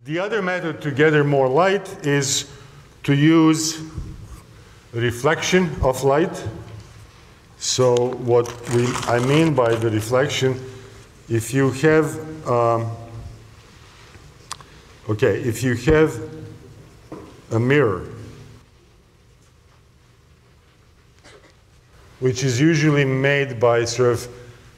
The other method to gather more light is to use reflection of light. So what I mean by the reflection, if you have, if you have a mirror, which is usually made by sort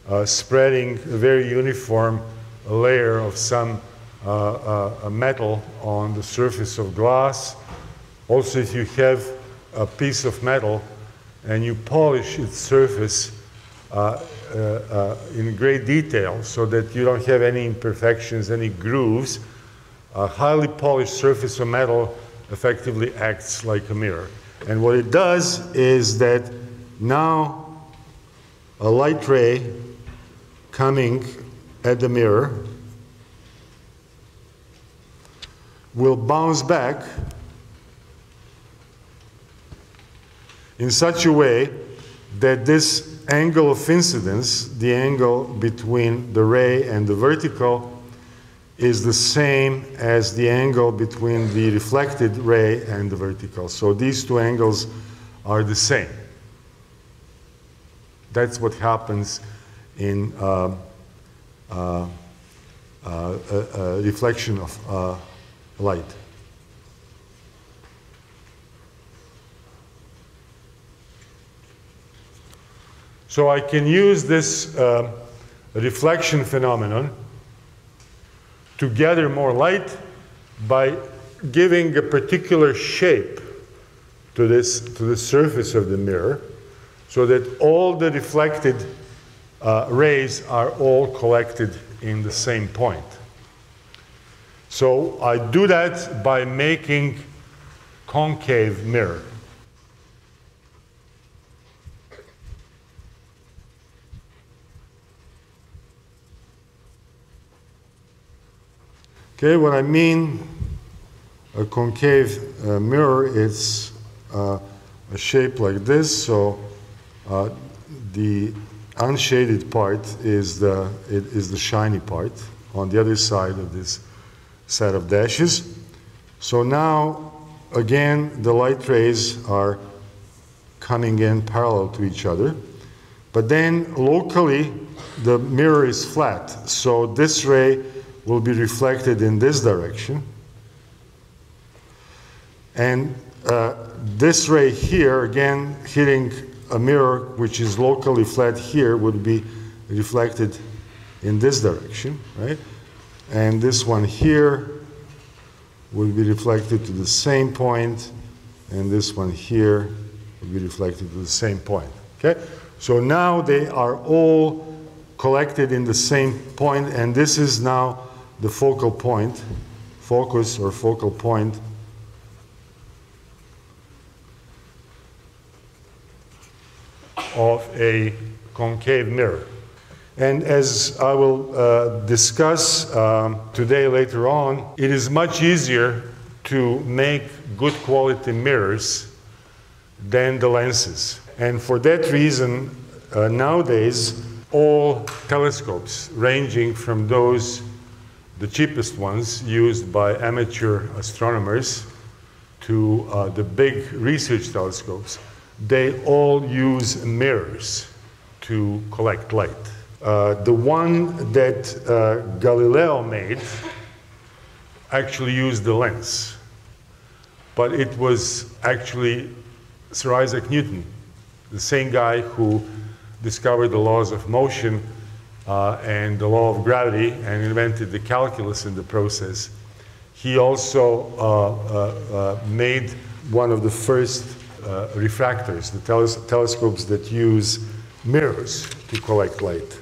of spreading a very uniform layer of some a metal on the surface of glass. Also, if you have a piece of metal and you polish its surface in great detail so that you don't have any imperfections, any grooves, a highly polished surface of metal effectively acts like a mirror. And what it does is that now a light ray coming at the mirror will bounce back in such a way that this angle of incidence, the angle between the ray and the vertical, is the same as the angle between the reflected ray and the vertical. So these two angles are the same. That's what happens in reflection of light. So I can use this reflection phenomenon to gather more light by giving a particular shape to the surface of the mirror, so that all the reflected rays are all collected in the same point. So I do that by making concave mirror. Okay, what I mean a concave mirror, it's a shape like this. So the unshaded part is the shiny part on the other side of this set of dashes. So now, again, the light rays are coming in parallel to each other. But then locally, the mirror is flat. So this ray will be reflected in this direction. And this ray here, again, hitting a mirror which is locally flat here, would be reflected in this direction, right? And this one here will be reflected to the same point, and this one here will be reflected to the same point, okay? So now they are all collected in the same point, and this is now the focal point, focus or focal point of a concave mirror. And as I will discuss today later on, it is much easier to make good quality mirrors than the lenses. And for that reason, nowadays, all telescopes ranging from those, the cheapest ones used by amateur astronomers, to the big research telescopes, they all use mirrors to collect light. The one that Galileo made actually used the lens, but it was actually Sir Isaac Newton, the same guy who discovered the laws of motion and the law of gravity and invented the calculus in the process. He also made one of the first refractors, the telescopes that use mirrors to collect light.